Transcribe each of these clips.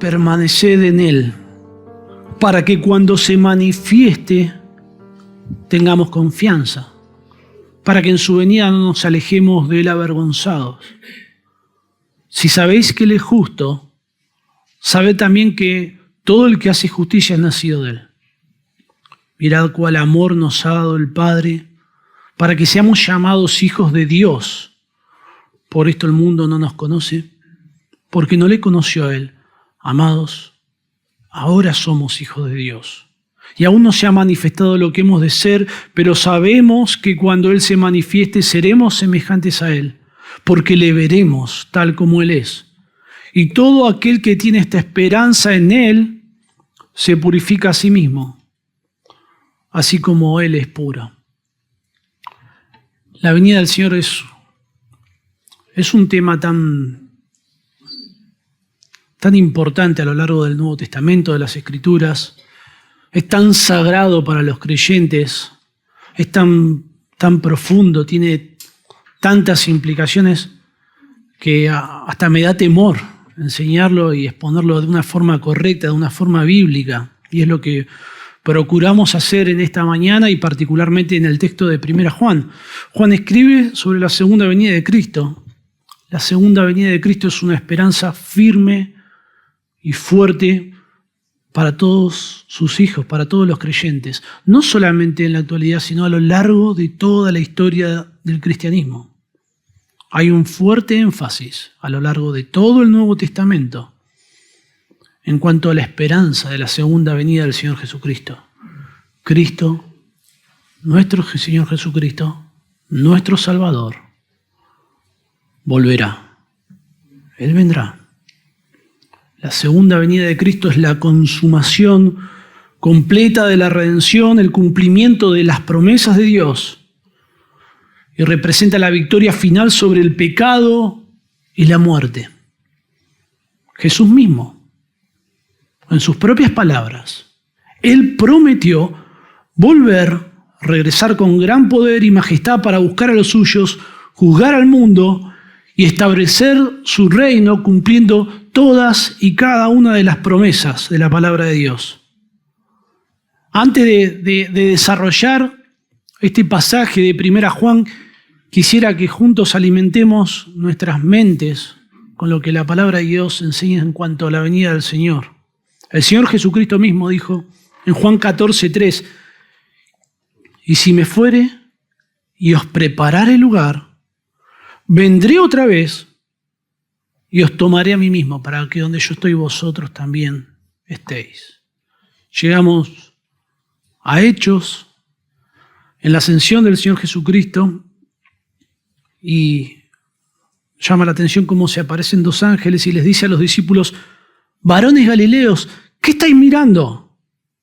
permaneced en Él, para que cuando se manifieste tengamos confianza, para que en su venida no nos alejemos de Él avergonzados. Si sabéis que Él es justo, sabed también que todo el que hace justicia es nacido de Él. Mirad cuál amor nos ha dado el Padre, para que seamos llamados hijos de Dios. Por esto el mundo no nos conoce, porque no le conoció a Él. Amados, ahora somos hijos de Dios. Y aún no se ha manifestado lo que hemos de ser, pero sabemos que cuando Él se manifieste seremos semejantes a Él, porque le veremos tal como Él es. Y todo aquel que tiene esta esperanza en Él se purifica a sí mismo, así como Él es puro. La venida del Señor es un tema tan importante a lo largo del Nuevo Testamento, de las Escrituras. Es tan sagrado para los creyentes, es tan profundo, tiene tantas implicaciones que hasta me da temor enseñarlo y exponerlo de una forma correcta, de una forma bíblica. Y es lo que procuramos hacer en esta mañana y particularmente en el texto de 1 Juan. Juan escribe sobre la segunda venida de Cristo. La segunda venida de Cristo es una esperanza firme y fuerte para todos sus hijos, para todos los creyentes. No solamente en la actualidad, sino a lo largo de toda la historia del cristianismo. Hay un fuerte énfasis a lo largo de todo el Nuevo Testamento en cuanto a la esperanza de la segunda venida del Señor Jesucristo. Cristo, nuestro Señor Jesucristo, nuestro Salvador, volverá. Él vendrá. La segunda venida de Cristo es la consumación completa de la redención, el cumplimiento de las promesas de Dios, y representa la victoria final sobre el pecado y la muerte. Jesús mismo, en sus propias palabras, Él prometió volver, regresar con gran poder y majestad para buscar a los suyos, juzgar al mundo y establecer su reino cumpliendo todas y cada una de las promesas de la palabra de Dios. Antes de desarrollar este pasaje de 1 Juan, quisiera que juntos alimentemos nuestras mentes con lo que la palabra de Dios enseña en cuanto a la venida del Señor. El Señor Jesucristo mismo dijo en Juan 14:3, y si me fuere y os preparare lugar, vendré otra vez y os tomaré a mí mismo para que donde yo estoy vosotros también estéis. Llegamos a Hechos, en la ascensión del Señor Jesucristo, y llama la atención cómo se aparecen dos ángeles y les dice a los discípulos: varones galileos, ¿qué estáis mirando?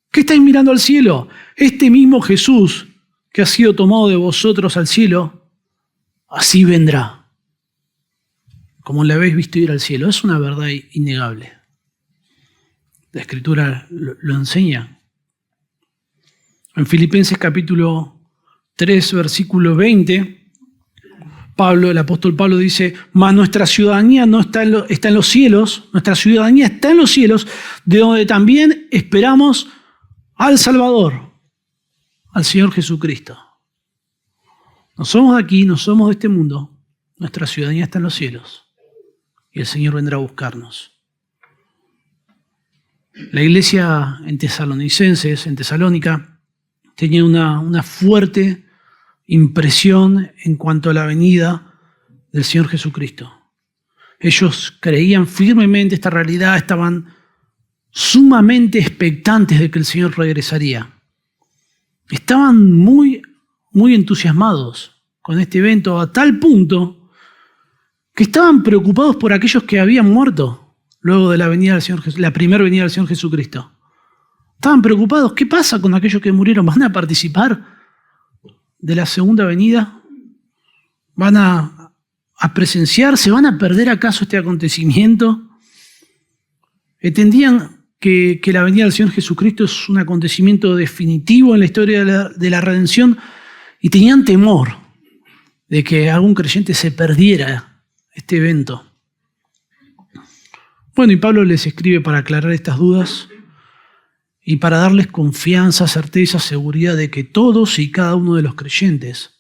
¿Qué estáis mirando al cielo? Este mismo Jesús que ha sido tomado de vosotros al cielo, así vendrá, como le habéis visto ir al cielo. Es una verdad innegable. La Escritura lo enseña. En Filipenses capítulo 3, versículo 20, el apóstol Pablo dice: mas nuestra ciudadanía no está en los cielos, nuestra ciudadanía está en los cielos, de donde también esperamos al Salvador, al Señor Jesucristo. No somos de aquí, no somos de este mundo, nuestra ciudadanía está en los cielos y el Señor vendrá a buscarnos. La iglesia en Tesalónica, tenía una fuerte impresión en cuanto a la venida del Señor Jesucristo. Ellos creían firmemente esta realidad, estaban sumamente expectantes de que el Señor regresaría. Estaban muy entusiasmados con este evento, a tal punto que estaban preocupados por aquellos que habían muerto luego de la primera venida del Señor Jesucristo. Estaban preocupados: ¿qué pasa con aquellos que murieron? ¿Van a participar de la segunda venida? ¿Van a presenciar? ¿Se van a perder acaso este acontecimiento? Entendían que la venida del Señor Jesucristo es un acontecimiento definitivo en la historia de la redención y tenían temor de que algún creyente se perdiera este evento. Bueno, y Pablo les escribe para aclarar estas dudas y para darles confianza, certeza, seguridad de que todos y cada uno de los creyentes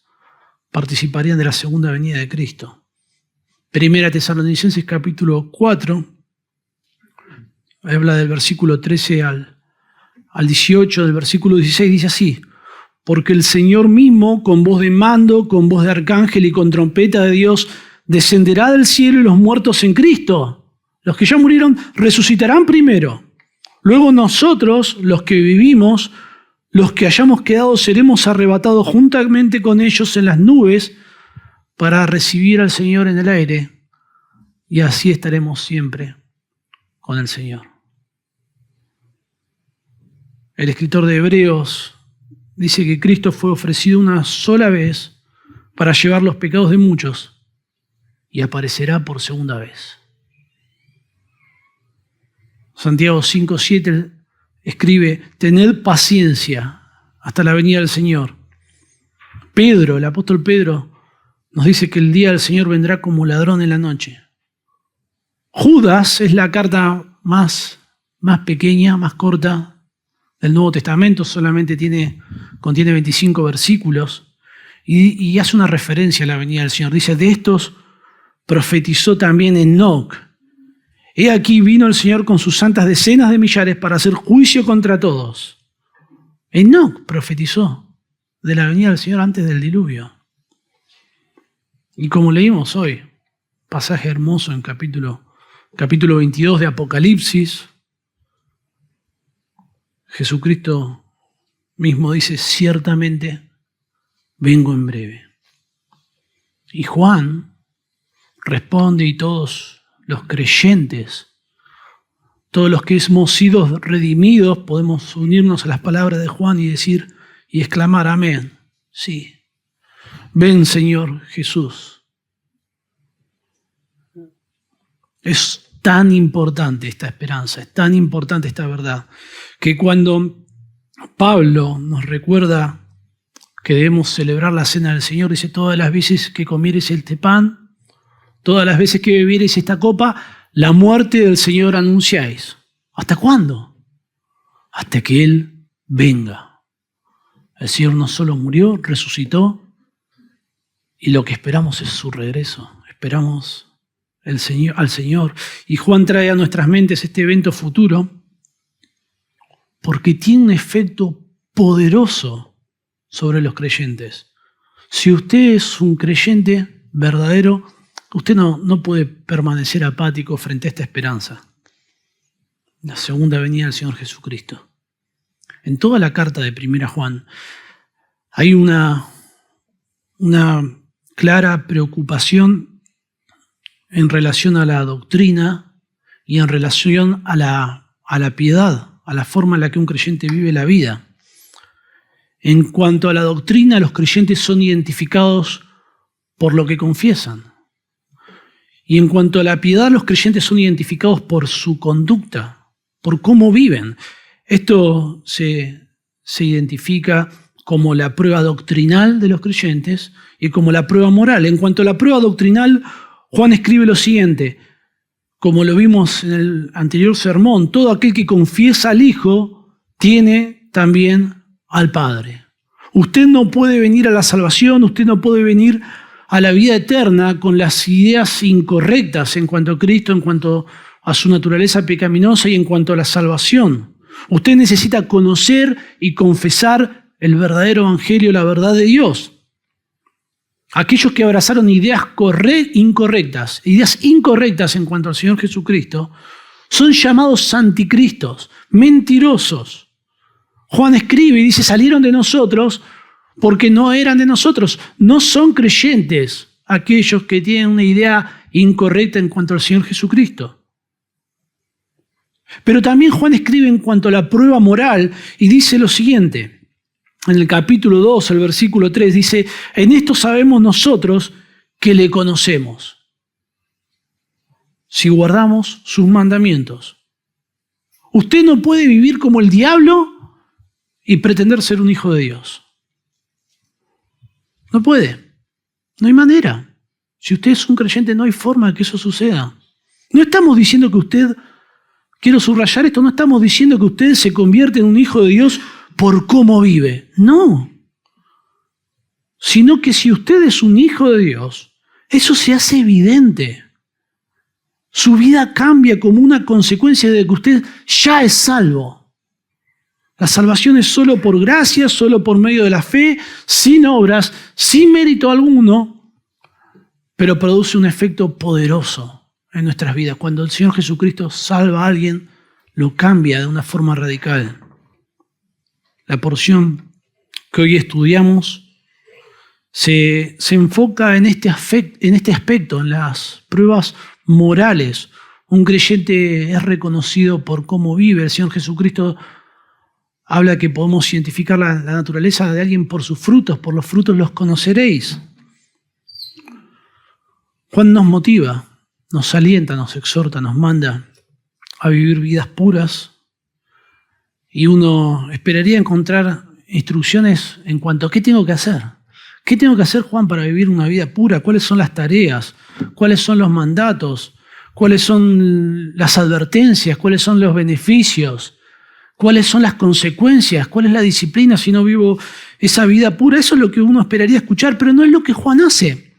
participarían de la segunda venida de Cristo. Primera Tesalonicenses capítulo 4, habla del versículo 13 al 18, del versículo 16, dice así: porque el Señor mismo, con voz de mando, con voz de arcángel y con trompeta de Dios, descenderá del cielo y los muertos en Cristo, los que ya murieron, resucitarán primero. Luego nosotros, los que vivimos, los que hayamos quedado, seremos arrebatados juntamente con ellos en las nubes para recibir al Señor en el aire, y así estaremos siempre con el Señor. El escritor de Hebreos dice que Cristo fue ofrecido una sola vez para llevar los pecados de muchos y aparecerá por segunda vez. Santiago 5:7 escribe: tened paciencia hasta la venida del Señor. Pedro, el apóstol Pedro, nos dice que el día del Señor vendrá como ladrón en la noche. Judas es la carta más pequeña, más corta del Nuevo Testamento, solamente contiene 25 versículos y hace una referencia a la venida del Señor. Dice: de estos profetizó también Enoc. He aquí vino el Señor con sus santas decenas de millares para hacer juicio contra todos. Enoc profetizó de la venida del Señor antes del diluvio. Y como leímos hoy, pasaje hermoso en capítulo 22 de Apocalipsis, Jesucristo mismo dice: ciertamente vengo en breve. Y Juan responde, y todos los creyentes, todos los que hemos sido redimidos, podemos unirnos a las palabras de Juan y decir y exclamar: amén. Sí, ven Señor Jesús. Es tan importante esta esperanza, es tan importante esta verdad, que cuando Pablo nos recuerda que debemos celebrar la cena del Señor, dice: todas las veces que comiereis este pan, todas las veces que bebiereis esta copa, la muerte del Señor anunciáis. ¿Hasta cuándo? Hasta que Él venga. El Señor no solo murió, resucitó, y lo que esperamos es su regreso. Esperamos al Señor. Y Juan trae a nuestras mentes este evento futuro porque tiene un efecto poderoso sobre los creyentes. Si usted es un creyente verdadero, usted no puede permanecer apático frente a esta esperanza, la segunda venida del Señor Jesucristo. En toda la carta de 1 Juan hay una clara preocupación en relación a la doctrina y en relación a la piedad, a la forma en la que un creyente vive la vida. En cuanto a la doctrina, los creyentes son identificados por lo que confiesan. Y en cuanto a la piedad, los creyentes son identificados por su conducta, por cómo viven. Esto se identifica como la prueba doctrinal de los creyentes y como la prueba moral. En cuanto a la prueba doctrinal, Juan escribe lo siguiente: como lo vimos en el anterior sermón, todo aquel que confiesa al Hijo tiene también al Padre. Usted no puede venir a la salvación, usted no puede venir a la vida eterna con las ideas incorrectas en cuanto a Cristo, en cuanto a su naturaleza pecaminosa y en cuanto a la salvación. Usted necesita conocer y confesar el verdadero evangelio, la verdad de Dios. Aquellos que abrazaron ideas incorrectas en cuanto al Señor Jesucristo, son llamados anticristos, mentirosos. Juan escribe y dice: salieron de nosotros porque no eran de nosotros. No son creyentes aquellos que tienen una idea incorrecta en cuanto al Señor Jesucristo. Pero también Juan escribe en cuanto a la prueba moral y dice lo siguiente. En el capítulo 2, el versículo 3, dice: en esto sabemos nosotros que le conocemos, si guardamos sus mandamientos. Usted no puede vivir como el diablo y pretender ser un hijo de Dios. No puede. No hay manera. Si usted es un creyente, no hay forma de que eso suceda. No estamos diciendo que usted, quiero subrayar esto, no estamos diciendo que usted se convierte en un hijo de Dios por cómo vive. No. Sino que si usted es un hijo de Dios, eso se hace evidente. Su vida cambia como una consecuencia de que usted ya es salvo. La salvación es solo por gracia, solo por medio de la fe, sin obras, sin mérito alguno, pero produce un efecto poderoso en nuestras vidas. Cuando el Señor Jesucristo salva a alguien, lo cambia de una forma radical. La porción que hoy estudiamos se enfoca en este aspecto, en las pruebas morales. Un creyente es reconocido por cómo vive. El Señor Jesucristo habla que podemos identificar la naturaleza de alguien por sus frutos. Por los frutos los conoceréis. Juan nos motiva, nos alienta, nos exhorta, nos manda a vivir vidas puras. Y uno esperaría encontrar instrucciones en cuanto a qué tengo que hacer. ¿Qué tengo que hacer, Juan, para vivir una vida pura? ¿Cuáles son las tareas? ¿Cuáles son los mandatos? ¿Cuáles son las advertencias? ¿Cuáles son los beneficios? ¿Cuáles son las consecuencias? ¿Cuál es la disciplina si no vivo esa vida pura? Eso es lo que uno esperaría escuchar, pero no es lo que Juan hace.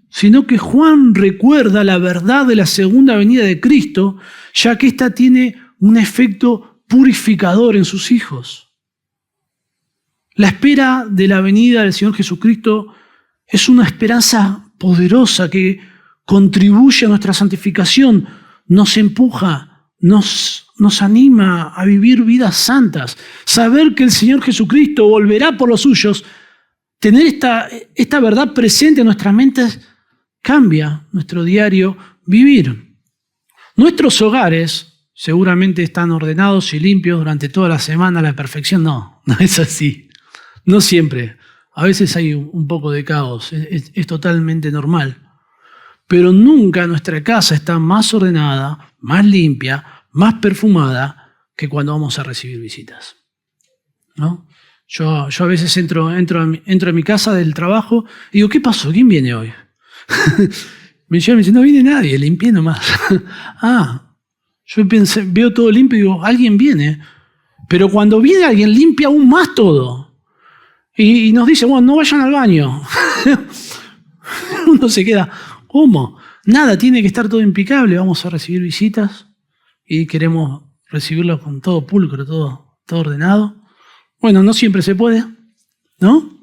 Sino que Juan recuerda la verdad de la segunda venida de Cristo, ya que ésta tiene un efecto purificador en sus hijos. La espera de la venida del Señor Jesucristo es una esperanza poderosa que contribuye a nuestra santificación, nos empuja, nos anima a vivir vidas santas. Saber que el Señor Jesucristo volverá por los suyos, tener esta verdad presente en nuestras mentes, cambia nuestro diario vivir. Nuestros hogares seguramente están ordenados y limpios durante toda la semana a la perfección. No es así. No siempre. A veces hay un poco de caos. Es totalmente normal. Pero nunca nuestra casa está más ordenada, más limpia, más perfumada que cuando vamos a recibir visitas, ¿no? Yo a veces entro a mi casa del trabajo y digo, ¿qué pasó? ¿Quién viene hoy? Me dice, no viene nadie, limpié nomás. Yo veo todo limpio y digo, alguien viene. Pero cuando viene alguien, limpia aún más todo. Y nos dice, bueno, no vayan al baño. Uno se queda, ¿cómo? Nada, tiene que estar todo impecable. Vamos a recibir visitas y queremos recibirlos con todo pulcro, todo ordenado. Bueno, no siempre se puede, ¿no?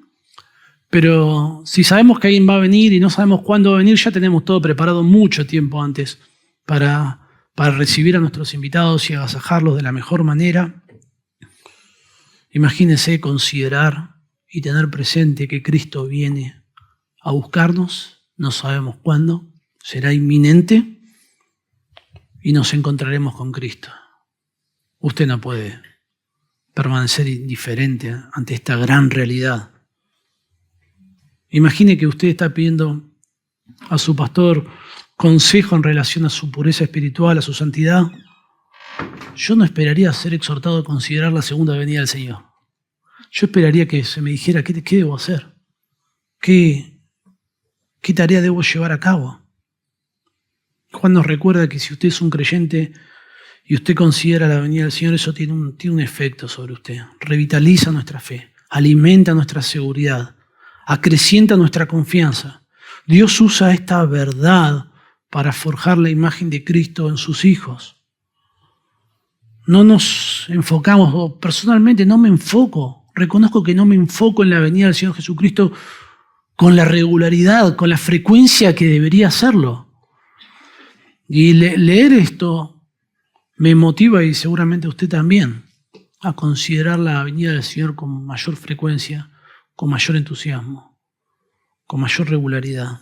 Pero si sabemos que alguien va a venir y no sabemos cuándo va a venir, ya tenemos todo preparado mucho tiempo antes para recibir a nuestros invitados y agasajarlos de la mejor manera. Imagínense considerar y tener presente que Cristo viene a buscarnos, no sabemos cuándo, será inminente y nos encontraremos con Cristo. Usted no puede permanecer indiferente ante esta gran realidad. Imagine que usted está pidiendo a su pastor consejo en relación a su pureza espiritual, a su santidad. Yo no esperaría ser exhortado a considerar la segunda venida del Señor. Yo esperaría que se me dijera qué debo hacer, qué tarea debo llevar a cabo. Juan nos recuerda que si usted es un creyente y usted considera la venida del Señor, eso tiene un efecto sobre usted. Revitaliza nuestra fe, alimenta nuestra seguridad, acrecienta nuestra confianza. Dios usa esta verdad para forjar la imagen de Cristo en sus hijos. No nos enfocamos, o personalmente no me enfoco, reconozco que no me enfoco en la venida del Señor Jesucristo con la regularidad, con la frecuencia que debería hacerlo. Y leer esto me motiva, y seguramente usted también, a considerar la venida del Señor con mayor frecuencia, con mayor entusiasmo, con mayor regularidad.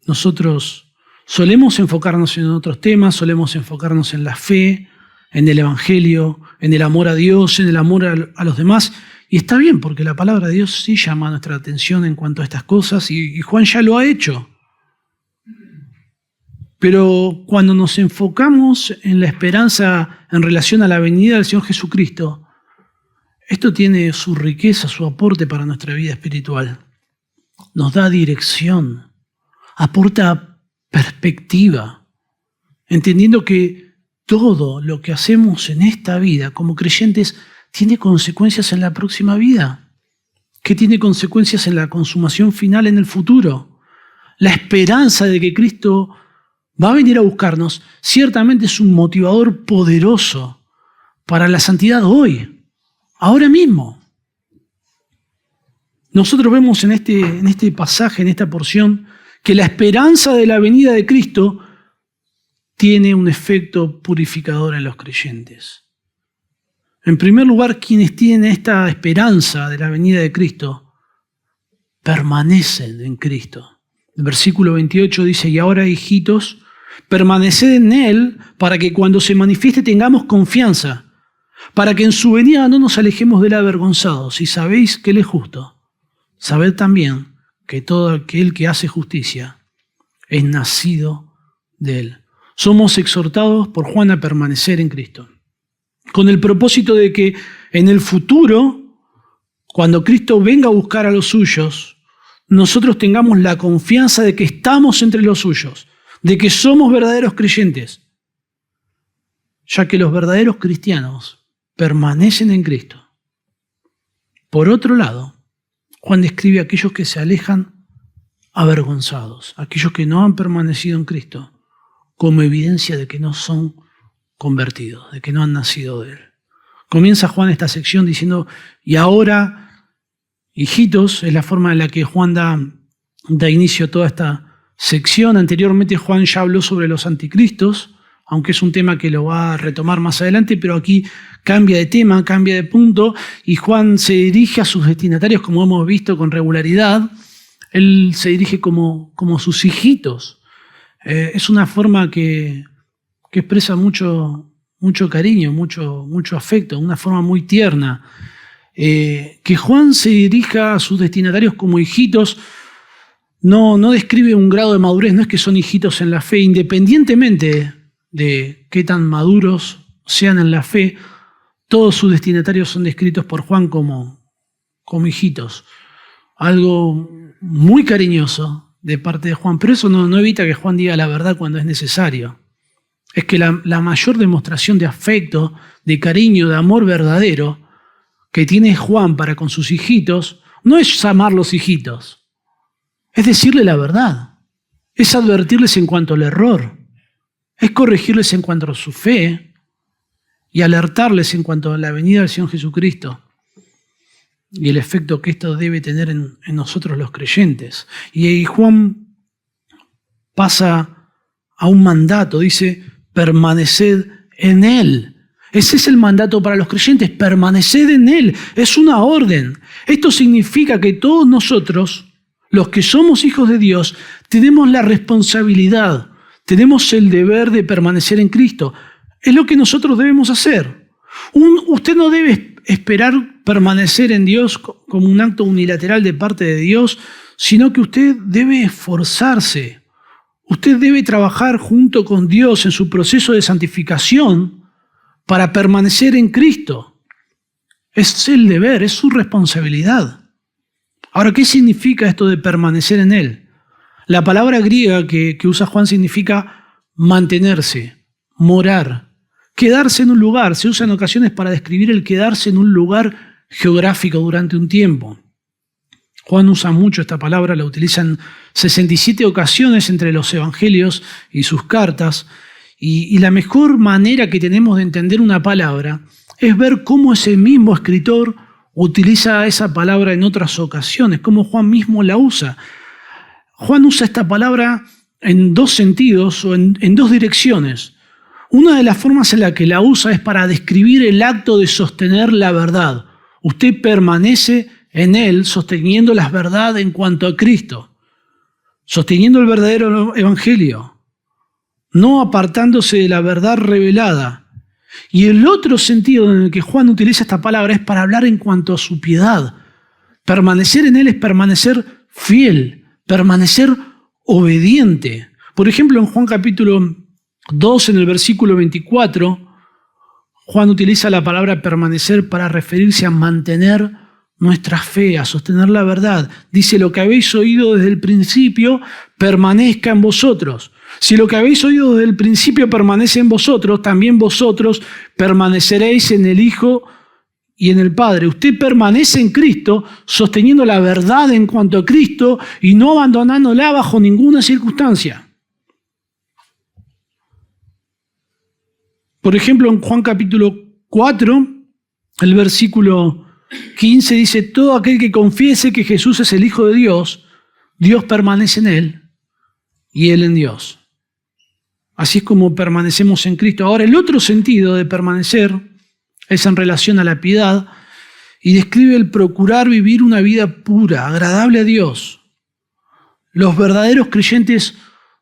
Nosotros solemos enfocarnos en otros temas, solemos enfocarnos en la fe, en el Evangelio, en el amor a Dios, en el amor a los demás. Y está bien, porque la palabra de Dios sí llama nuestra atención en cuanto a estas cosas, y Juan ya lo ha hecho. Pero cuando nos enfocamos en la esperanza en relación a la venida del Señor Jesucristo, esto tiene su riqueza, su aporte para nuestra vida espiritual. Nos da dirección, aporta perspectiva, entendiendo que todo lo que hacemos en esta vida como creyentes tiene consecuencias en la próxima vida, que tiene consecuencias en la consumación final en el futuro. La esperanza de que Cristo va a venir a buscarnos ciertamente es un motivador poderoso para la santidad hoy, ahora mismo. Nosotros vemos en este pasaje, en esta porción, que la esperanza de la venida de Cristo tiene un efecto purificador en los creyentes. En primer lugar, quienes tienen esta esperanza de la venida de Cristo permanecen en Cristo. El versículo 28 dice: y ahora, hijitos, permaneced en Él para que cuando se manifieste tengamos confianza, para que en su venida no nos alejemos de él avergonzados. Si sabéis que Él es justo, sabed también que todo aquel que hace justicia es nacido de Él. Somos exhortados por Juan a permanecer en Cristo, con el propósito de que en el futuro, cuando Cristo venga a buscar a los suyos, nosotros tengamos la confianza de que estamos entre los suyos, de que somos verdaderos creyentes, ya que los verdaderos cristianos permanecen en Cristo. Por otro lado, Juan describe a aquellos que se alejan avergonzados, aquellos que no han permanecido en Cristo, como evidencia de que no son convertidos, de que no han nacido de Él. Comienza Juan esta sección diciendo: y ahora, hijitos, es la forma en la que Juan da inicio a toda esta sección. Anteriormente Juan ya habló sobre los anticristos, aunque es un tema que lo va a retomar más adelante, pero aquí cambia de tema, cambia de punto, y Juan se dirige a sus destinatarios, como hemos visto con regularidad. Él se dirige como sus hijitos. Es una forma que expresa mucho cariño, mucho afecto, una forma muy tierna. Que Juan se dirija a sus destinatarios como hijitos no describe un grado de madurez, no es que son hijitos en la fe, independientemente de qué tan maduros sean en la fe, todos sus destinatarios son descritos por Juan como hijitos. Algo muy cariñoso de parte de Juan, pero eso no evita que Juan diga la verdad cuando es necesario. Es que la mayor demostración de afecto, de cariño, de amor verdadero que tiene Juan para con sus hijitos no es llamarlos hijitos, es decirle la verdad, es advertirles en cuanto al error, es corregirles en cuanto a su fe y alertarles en cuanto a la venida del Señor Jesucristo y el efecto que esto debe tener en nosotros los creyentes. Y ahí Juan pasa a un mandato, dice: permaneced en Él. Ese es el mandato para los creyentes, permaneced en Él. Es una orden. Esto significa que todos nosotros, los que somos hijos de Dios, tenemos la responsabilidad, tenemos el deber de permanecer en Cristo. Es lo que nosotros debemos hacer. Usted no debe esperar permanecer en Dios como un acto unilateral de parte de Dios, sino que usted debe esforzarse. Usted debe trabajar junto con Dios en su proceso de santificación para permanecer en Cristo. Es el deber, es su responsabilidad. Ahora, ¿qué significa esto de permanecer en Él? La palabra griega que usa Juan significa mantenerse, morar, quedarse en un lugar. Se usa en ocasiones para describir el quedarse en un lugar geográfico durante un tiempo. Juan usa mucho esta palabra, la utiliza en 67 ocasiones entre los evangelios y sus cartas, y la mejor manera que tenemos de entender una palabra es ver cómo ese mismo escritor utiliza esa palabra en otras ocasiones, cómo Juan mismo la usa. Juan usa esta palabra en dos sentidos o en dos direcciones. Una de las formas en la que la usa es para describir el acto de sostener la verdad. Usted permanece en Él sosteniendo la verdad en cuanto a Cristo, sosteniendo el verdadero evangelio, no apartándose de la verdad revelada. Y el otro sentido en el que Juan utiliza esta palabra es para hablar en cuanto a su piedad. Permanecer en Él es permanecer fiel, permanecer obediente. Por ejemplo, en Juan capítulo 2, en el versículo 24, Juan utiliza la palabra permanecer para referirse a mantener nuestra fe, a sostener la verdad. Dice: lo que habéis oído desde el principio permanezca en vosotros. Si lo que habéis oído desde el principio permanece en vosotros, también vosotros permaneceréis en el Hijo y en el Padre. Usted permanece en Cristo, sosteniendo la verdad en cuanto a Cristo y no abandonándola bajo ninguna circunstancia. Por ejemplo, en Juan capítulo 4, el versículo 15 dice: todo aquel que confiese que Jesús es el Hijo de Dios, Dios permanece en él y él en Dios. Así es como permanecemos en Cristo. Ahora, el otro sentido de permanecer es en relación a la piedad y describe el procurar vivir una vida pura, agradable a Dios. Los verdaderos creyentes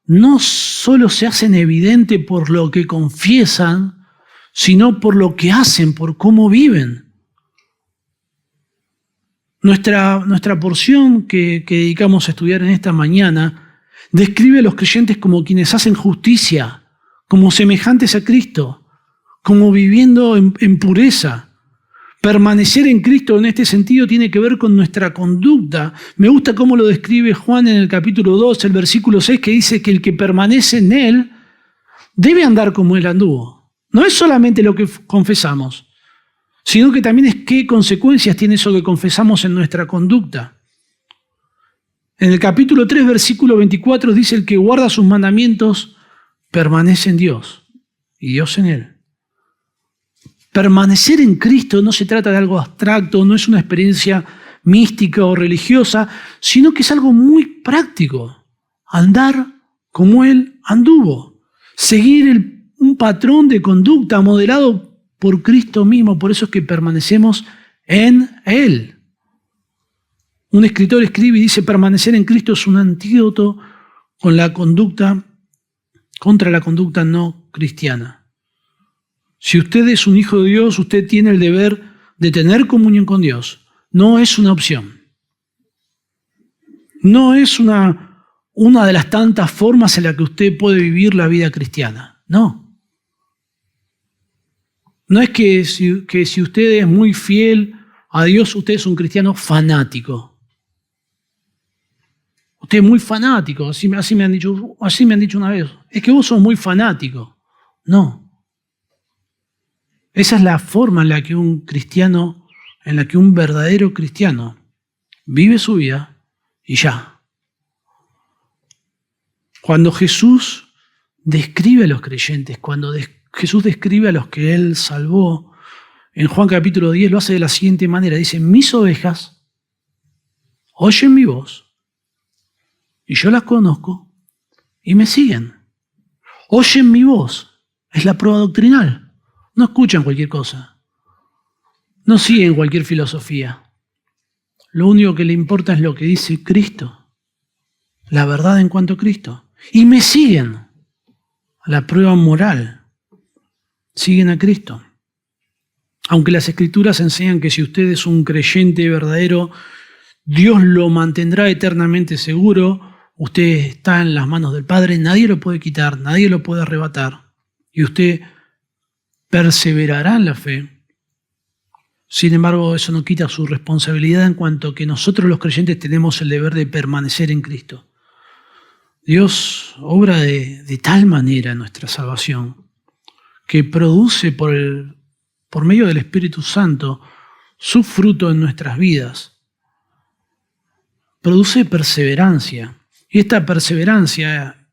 no solo se hacen evidente por lo que confiesan, sino por lo que hacen, por cómo viven. Nuestra porción que dedicamos a estudiar en esta mañana describe a los creyentes como quienes hacen justicia, como semejantes a Cristo, como viviendo en pureza. Permanecer en Cristo en este sentido tiene que ver con nuestra conducta. Me gusta cómo lo describe Juan en el capítulo 2, el versículo 6, que dice que el que permanece en Él debe andar como Él anduvo. No es solamente lo que confesamos, sino que también es qué consecuencias tiene eso que confesamos en nuestra conducta. En el capítulo 3, versículo 24, dice: el que guarda sus mandamientos permanece en Dios y Dios en él. Permanecer en Cristo no se trata de algo abstracto, no es una experiencia mística o religiosa, sino que es algo muy práctico. Andar como Él anduvo. Seguir un patrón de conducta modelado por Cristo mismo. Por eso es que permanecemos en Él. Un escritor escribe y dice: permanecer en Cristo es un antídoto contra la conducta no cristiana. Si usted es un hijo de Dios, usted tiene el deber de tener comunión con Dios. No es una opción. No es una de las tantas formas en las que usted puede vivir la vida cristiana. No. No es que si usted es muy fiel a Dios, usted es un cristiano fanático. Usted es muy fanático, así me han dicho una vez. Es que vos sos muy fanático. No. Esa es la forma en la que un verdadero cristiano vive su vida y ya. Cuando Jesús describe a los creyentes, cuando Jesús describe a los que Él salvó, en Juan capítulo 10 lo hace de la siguiente manera. Dice: mis ovejas oyen mi voz y yo las conozco y me siguen. Oyen mi voz, es la prueba doctrinal. No escuchan cualquier cosa. No siguen cualquier filosofía. Lo único que le importa es lo que dice Cristo. La verdad en cuanto a Cristo. Y me siguen a la prueba moral. Siguen a Cristo. Aunque las Escrituras enseñan que si usted es un creyente verdadero, Dios lo mantendrá eternamente seguro. Usted está en las manos del Padre. Nadie lo puede quitar, nadie lo puede arrebatar. Y usted perseverará en la fe. Sin embargo, eso no quita su responsabilidad en cuanto a que nosotros los creyentes tenemos el deber de permanecer en Cristo. Dios obra de tal manera en nuestra salvación que produce por medio del Espíritu Santo su fruto en nuestras vidas. Produce perseverancia. Y esta perseverancia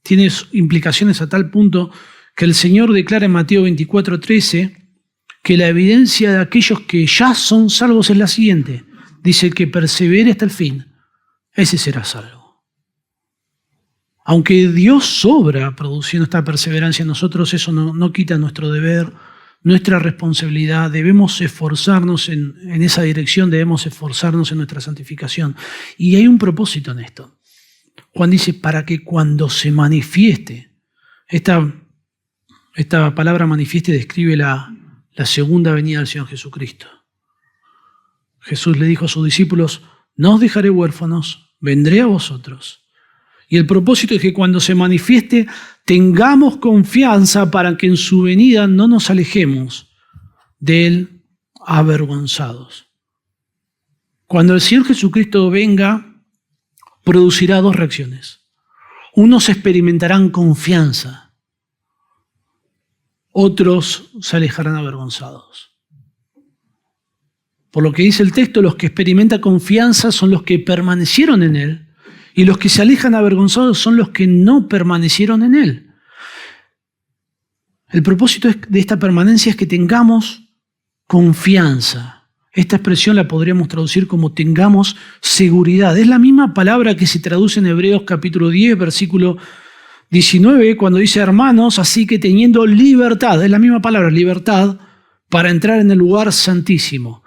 tiene implicaciones a tal punto que el Señor declara en Mateo 24:13 que la evidencia de aquellos que ya son salvos es la siguiente. Dice: el que persevere hasta el fin, ese será salvo. Aunque Dios sobra produciendo esta perseverancia en nosotros, eso no quita nuestro deber, nuestra responsabilidad. Debemos esforzarnos en esa dirección, debemos esforzarnos en nuestra santificación. Y hay un propósito en esto. Juan dice: para que cuando se manifieste, esta palabra manifieste describe la segunda venida del Señor Jesucristo. Jesús le dijo a sus discípulos: no os dejaré huérfanos, vendré a vosotros. Y el propósito es que cuando se manifieste tengamos confianza para que en su venida no nos alejemos de Él avergonzados. Cuando el Señor Jesucristo venga, producirá dos reacciones. Unos experimentarán confianza, otros se alejarán avergonzados. Por lo que dice el texto, los que experimentan confianza son los que permanecieron en Él, y los que se alejan avergonzados son los que no permanecieron en Él. El propósito de esta permanencia es que tengamos confianza. Esta expresión la podríamos traducir como tengamos seguridad. Es la misma palabra que se traduce en Hebreos capítulo 10, versículo 19, cuando dice hermanos, así que teniendo libertad, es la misma palabra, libertad, para entrar en el lugar santísimo.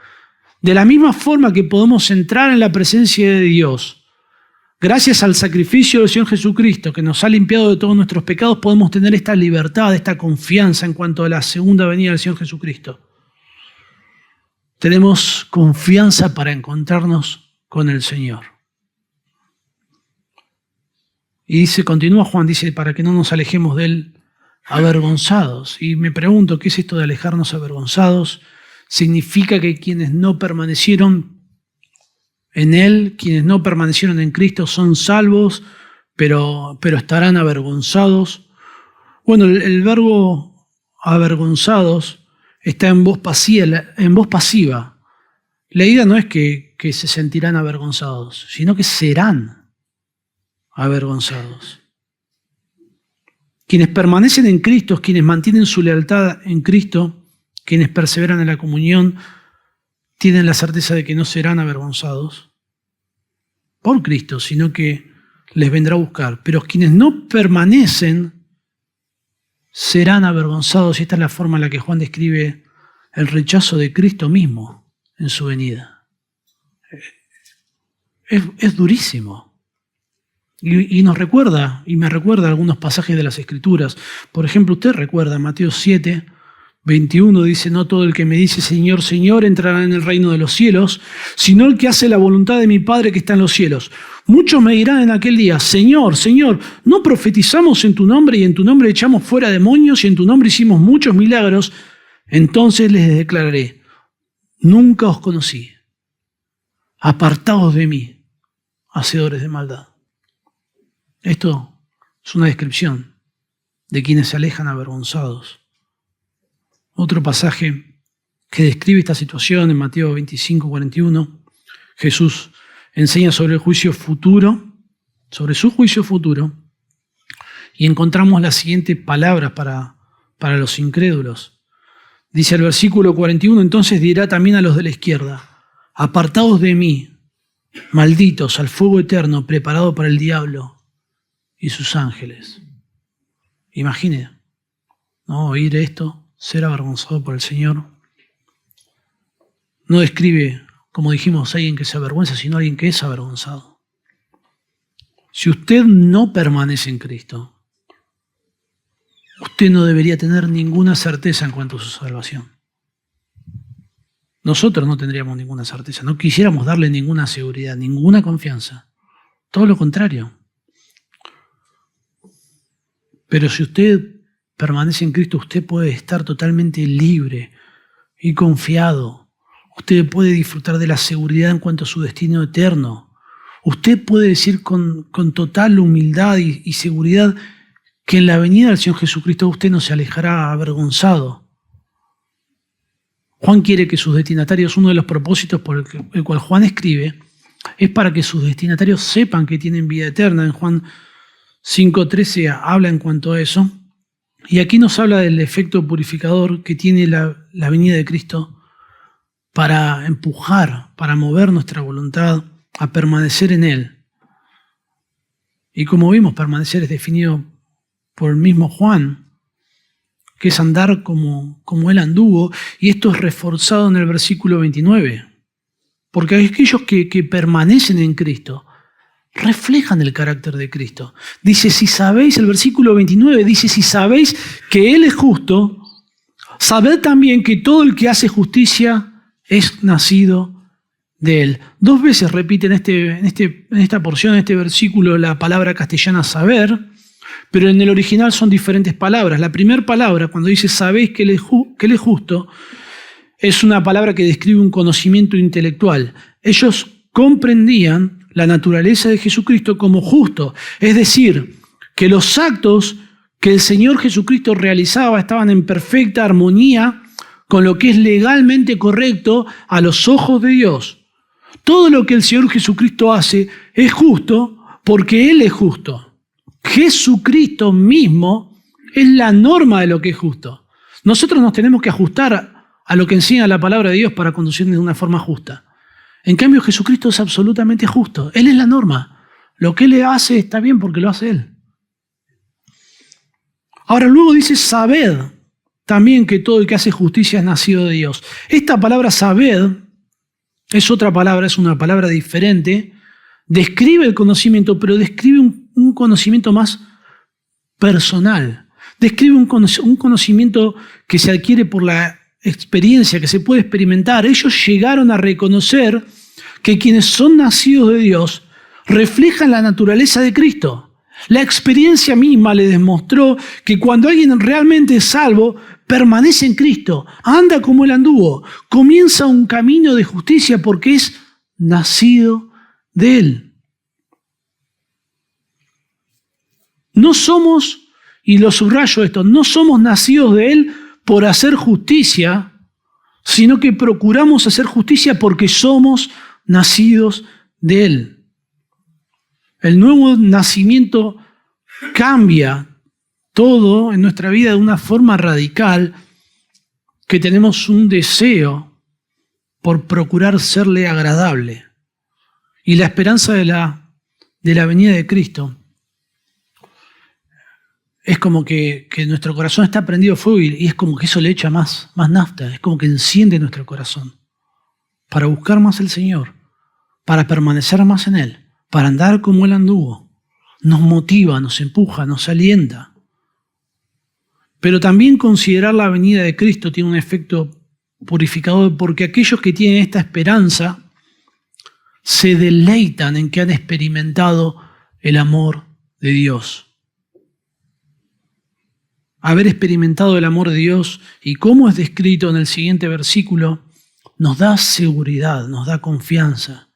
De la misma forma que podemos entrar en la presencia de Dios, gracias al sacrificio del Señor Jesucristo, que nos ha limpiado de todos nuestros pecados, podemos tener esta libertad, esta confianza en cuanto a la segunda venida del Señor Jesucristo. Tenemos confianza para encontrarnos con el Señor. Y continúa Juan, dice, para que no nos alejemos de Él avergonzados. Y me pregunto, ¿qué es esto de alejarnos avergonzados? Significa que quienes no permanecieron en Él, quienes no permanecieron en Cristo, son salvos, pero estarán avergonzados. Bueno, el verbo avergonzados está en voz pasiva. La idea no es que se sentirán avergonzados, sino que serán avergonzados. Quienes permanecen en Cristo, quienes mantienen su lealtad en Cristo, quienes perseveran en la comunión, tienen la certeza de que no serán avergonzados por Cristo, sino que les vendrá a buscar. Pero quienes no permanecen serán avergonzados, y esta es la forma en la que Juan describe el rechazo de Cristo mismo en su venida. Es durísimo. Y nos recuerda, y me recuerda algunos pasajes de las Escrituras. Por ejemplo, usted recuerda Mateo 7, 21, dice, no todo el que me dice Señor, Señor entrará en el reino de los cielos, sino el que hace la voluntad de mi Padre que está en los cielos. Muchos me dirán en aquel día, Señor, Señor, ¿no profetizamos en tu nombre y en tu nombre echamos fuera demonios y en tu nombre hicimos muchos milagros? Entonces les declararé, nunca os conocí, apartaos de mí, hacedores de maldad. Esto es una descripción de quienes se alejan avergonzados. Otro pasaje que describe esta situación en Mateo 25, 41, Jesús enseña sobre el juicio futuro, sobre su juicio futuro, y encontramos las siguientes palabras para los incrédulos. Dice el versículo 41, entonces dirá también a los de la izquierda, apartaos de mí, malditos, al fuego eterno preparado para el diablo y sus ángeles. Imagine, ¿no? Oír esto, ser avergonzado por el Señor. No describe, como dijimos, a alguien que se avergüenza, sino a alguien que es avergonzado. Si usted no permanece en Cristo, usted no debería tener ninguna certeza en cuanto a su salvación. Nosotros no tendríamos ninguna certeza, no quisiéramos darle ninguna seguridad, ninguna confianza. Todo lo contrario. Pero si usted permanece en Cristo, usted puede estar totalmente libre y confiado. Usted puede disfrutar de la seguridad en cuanto a su destino eterno. Usted puede decir con total humildad y seguridad que en la venida del Señor Jesucristo usted no se alejará avergonzado. Juan quiere que sus destinatarios, uno de los propósitos por el cual Juan escribe, es para que sus destinatarios sepan que tienen vida eterna. En Juan 5:13 habla en cuanto a eso. Y aquí nos habla del efecto purificador que tiene la venida de Cristo para empujar, para mover nuestra voluntad a permanecer en Él. Y como vimos, permanecer es definido por el mismo Juan, que es andar como Él anduvo, y esto es reforzado en el versículo 29. Porque aquellos que permanecen en Cristo reflejan el carácter de Cristo. Dice, si sabéis, el versículo 29 dice, si sabéis que Él es justo, sabed también que todo el que hace justicia es nacido de Él. 2 veces repite en esta porción, en este versículo, la palabra castellana saber, pero en el original son diferentes palabras. La primera palabra, cuando dice sabéis que Él es justo, es una palabra que describe un conocimiento intelectual. Ellos comprendían la naturaleza de Jesucristo como justo, es decir, que los actos que el Señor Jesucristo realizaba estaban en perfecta armonía con lo que es legalmente correcto a los ojos de Dios. Todo lo que el Señor Jesucristo hace es justo porque Él es justo. Jesucristo mismo es la norma de lo que es justo. Nosotros nos tenemos que ajustar a lo que enseña la palabra de Dios para conducirnos de una forma justa. En cambio, Jesucristo es absolutamente justo. Él es la norma. Lo que Él hace está bien porque lo hace Él. Ahora luego dice, sabed también que todo el que hace justicia es nacido de Dios. Esta palabra sabed es otra palabra, es una palabra diferente. Describe el conocimiento, pero describe un conocimiento más personal. Describe un conocimiento que se adquiere por la experiencia, que se puede experimentar. Ellos llegaron a reconocer que quienes son nacidos de Dios reflejan la naturaleza de Cristo. La experiencia misma le demostró que cuando alguien realmente es salvo, permanece en Cristo, anda como Él anduvo, comienza un camino de justicia porque es nacido de Él. No somos, y lo subrayo esto, no somos nacidos de Él por hacer justicia, sino que procuramos hacer justicia porque somos nacidos de Él. El nuevo nacimiento cambia todo en nuestra vida de una forma radical, que tenemos un deseo por procurar serle agradable. Y la esperanza de la venida de Cristo es como que nuestro corazón está prendido fuego y es como que eso le echa más nafta, es como que enciende nuestro corazón para buscar más al Señor, para permanecer más en Él, para andar como Él anduvo. Nos motiva, nos empuja, nos alienta. Pero también considerar la venida de Cristo tiene un efecto purificador, porque aquellos que tienen esta esperanza se deleitan en que han experimentado el amor de Dios. Haber experimentado el amor de Dios y cómo es descrito en el siguiente versículo nos da seguridad, nos da confianza,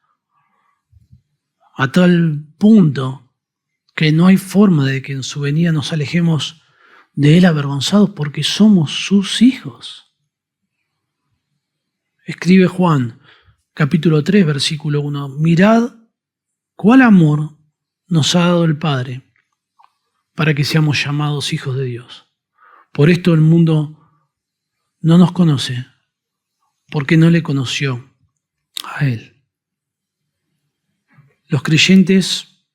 a tal punto que no hay forma de que en su venida nos alejemos de Él avergonzados porque somos sus hijos. Escribe Juan, capítulo 3, versículo 1. Mirad cuál amor nos ha dado el Padre para que seamos llamados hijos de Dios. Por esto el mundo no nos conoce, porque no le conoció a Él. Los creyentes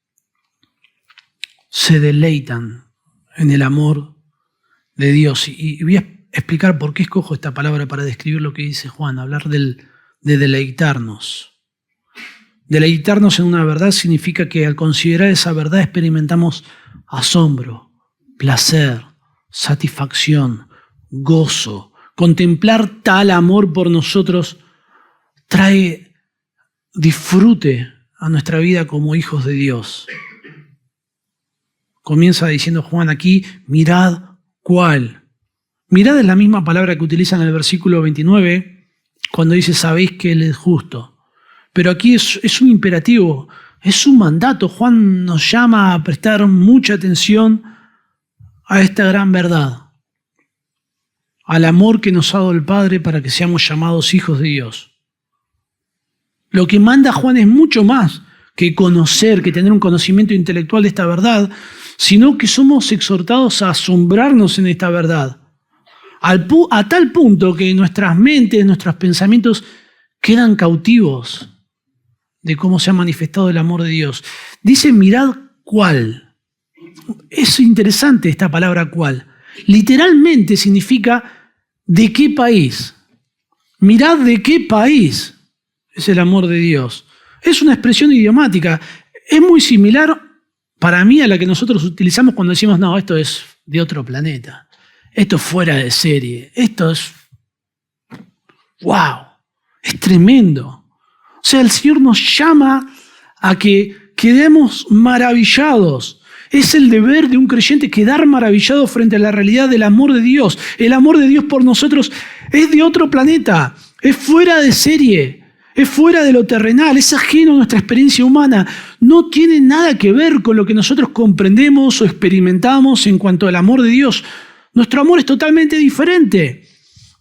se deleitan en el amor de Dios. Y voy a explicar por qué escojo esta palabra para describir lo que dice Juan, hablar de deleitarnos. Deleitarnos en una verdad significa que al considerar esa verdad experimentamos asombro, placer, satisfacción, gozo. Contemplar tal amor por nosotros trae disfrute a nuestra vida como hijos de Dios. Comienza diciendo Juan aquí, mirad cuál. Mirad es la misma palabra que utiliza en el versículo 29 cuando dice sabéis que Él es justo. Pero aquí es un imperativo, es un mandato. Juan nos llama a prestar mucha atención a esta gran verdad, al amor que nos ha dado el Padre para que seamos llamados hijos de Dios. Lo que manda Juan es mucho más que conocer, que tener un conocimiento intelectual de esta verdad, sino que somos exhortados a asombrarnos en esta verdad, a tal punto que nuestras mentes, nuestros pensamientos quedan cautivos de cómo se ha manifestado el amor de Dios. Dice, mirad cuál. Es interesante esta palabra cuál. Literalmente significa ¿de qué país? Mirad de qué país es el amor de Dios. Es una expresión idiomática. Es muy similar para mí a la que nosotros utilizamos cuando decimos, no, esto es de otro planeta. Esto es fuera de serie. Esto es, wow, es tremendo. O sea, el Señor nos llama a que quedemos maravillados. Es el deber de un creyente quedar maravillado frente a la realidad del amor de Dios. El amor de Dios por nosotros es de otro planeta, es fuera de serie. Es fuera de lo terrenal, es ajeno a nuestra experiencia humana. No tiene nada que ver con lo que nosotros comprendemos o experimentamos en cuanto al amor de Dios. Nuestro amor es totalmente diferente.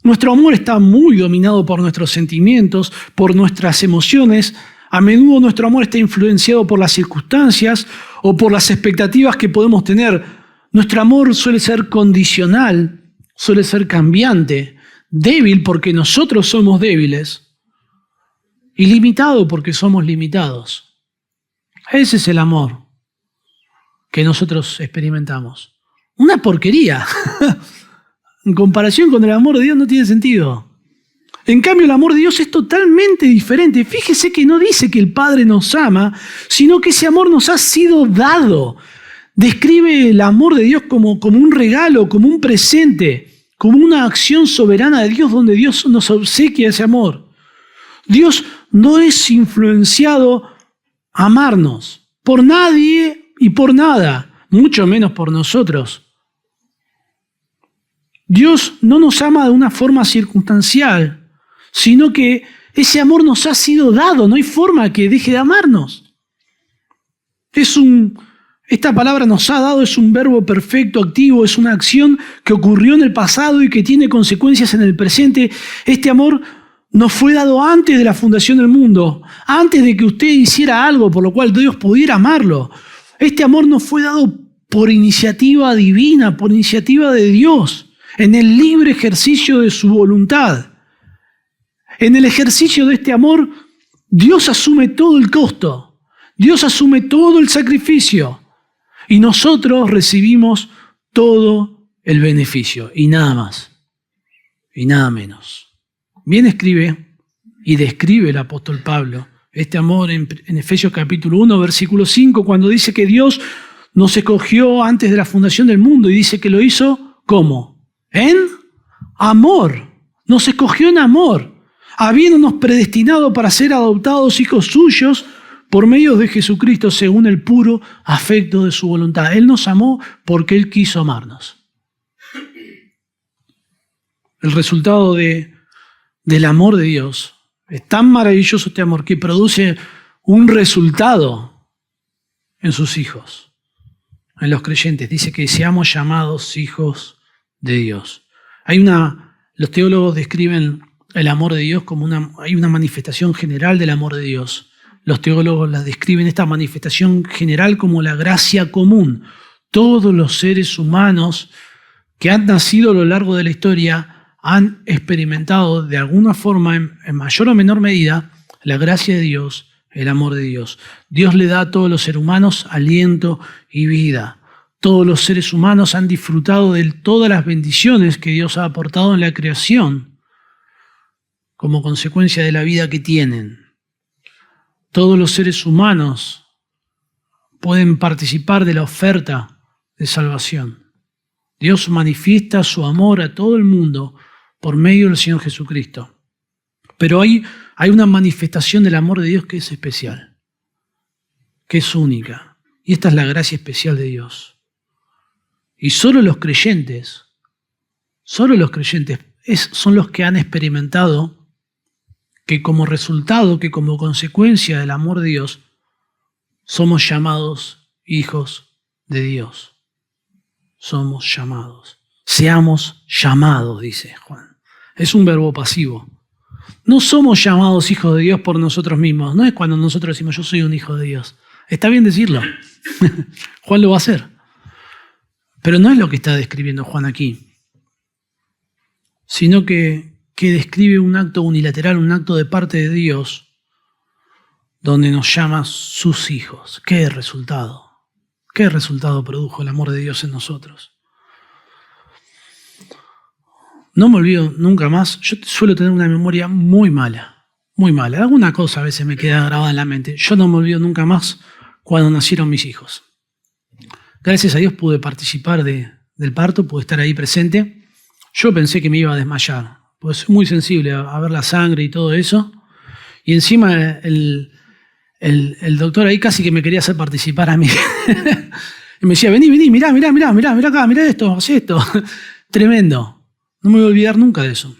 Nuestro amor está muy dominado por nuestros sentimientos, por nuestras emociones. A menudo nuestro amor está influenciado por las circunstancias o por las expectativas que podemos tener. Nuestro amor suele ser condicional, suele ser cambiante, débil porque nosotros somos débiles y limitado porque somos limitados. Ese es el amor que nosotros experimentamos. Una porquería. En comparación con el amor de Dios no tiene sentido. En cambio, el amor de Dios es totalmente diferente. Fíjese que no dice que el Padre nos ama, sino que ese amor nos ha sido dado. Describe el amor de Dios como un regalo, como un presente, como una acción soberana de Dios donde Dios nos obsequia ese amor. Dios no es influenciado a amarnos por nadie y por nada, mucho menos por nosotros. Dios no nos ama de una forma circunstancial, sino que ese amor nos ha sido dado, no hay forma que deje de amarnos. Esta palabra nos ha dado es un verbo perfecto, activo, es una acción que ocurrió en el pasado y que tiene consecuencias en el presente. Este amor nos fue dado antes de la fundación del mundo, antes de que usted hiciera algo por lo cual Dios pudiera amarlo. Este amor nos fue dado por iniciativa divina, por iniciativa de Dios, en el libre ejercicio de su voluntad. En el ejercicio de este amor, Dios asume todo el costo, Dios asume todo el sacrificio y nosotros recibimos todo el beneficio y nada más y nada menos. Bien escribe y describe el apóstol Pablo este amor en Efesios capítulo 1, versículo 5, cuando dice que Dios nos escogió antes de la fundación del mundo y dice que lo hizo ¿cómo? En amor. Nos escogió en amor, habiéndonos predestinado para ser adoptados hijos suyos por medio de Jesucristo según el puro afecto de su voluntad. Él nos amó porque Él quiso amarnos. El resultado del amor de Dios es tan maravilloso este amor que produce un resultado en sus hijos, en los creyentes. Dice que seamos llamados hijos de Dios. Los teólogos describen el amor de Dios como hay una manifestación general del amor de Dios. Los teólogos describen esta manifestación general como la gracia común. Todos los seres humanos que han nacido a lo largo de la historia han experimentado de alguna forma, en mayor o menor medida, la gracia de Dios, el amor de Dios. Dios le da a todos los seres humanos aliento y vida. Todos los seres humanos han disfrutado de todas las bendiciones que Dios ha aportado en la creación como consecuencia de la vida que tienen. Todos los seres humanos pueden participar de la oferta de salvación. Dios manifiesta su amor a todo el mundo por medio del Señor Jesucristo. Pero hay una manifestación del amor de Dios que es especial, que es única. Y esta es la gracia especial de Dios. Y solo los creyentes son los que han experimentado que como resultado, que como consecuencia del amor de Dios, somos llamados hijos de Dios. Somos llamados. Seamos llamados, dice Juan. Es un verbo pasivo. No somos llamados hijos de Dios por nosotros mismos. No es cuando nosotros decimos yo soy un hijo de Dios. Está bien decirlo. Juan lo va a hacer. Pero no es lo que está describiendo Juan aquí, sino que describe un acto unilateral, un acto de parte de Dios, donde nos llama sus hijos. ¿Qué resultado? ¿Qué resultado produjo el amor de Dios en nosotros? No me olvido nunca más, yo suelo tener una memoria muy mala, muy mala. Alguna cosa a veces me queda grabada en la mente. Yo no me olvido nunca más cuando nacieron mis hijos. Gracias a Dios pude participar del parto, pude estar ahí presente. Yo pensé que me iba a desmayar, pues soy muy sensible a ver la sangre y todo eso. Y encima el doctor ahí casi que me quería hacer participar a mí. Y me decía, vení, mirá acá, mirá esto, haz esto. Tremendo. No me voy a olvidar nunca de eso.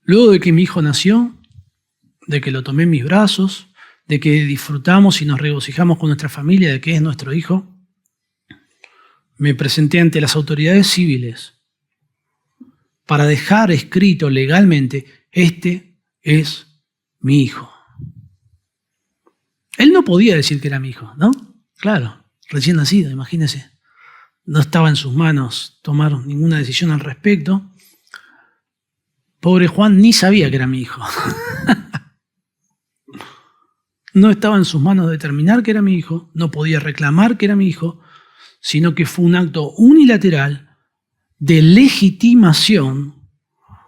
Luego de que mi hijo nació, de que lo tomé en mis brazos, de que disfrutamos y nos regocijamos con nuestra familia, de que es nuestro hijo, me presenté ante las autoridades civiles para dejar escrito legalmente, este es mi hijo. Él no podía decir que era mi hijo, ¿no? Claro, recién nacido, imagínense. No estaba en sus manos tomar ninguna decisión al respecto. Pobre Juan ni sabía que era mi hijo. No estaba en sus manos determinar que era mi hijo, no podía reclamar que era mi hijo, sino que fue un acto unilateral de legitimación,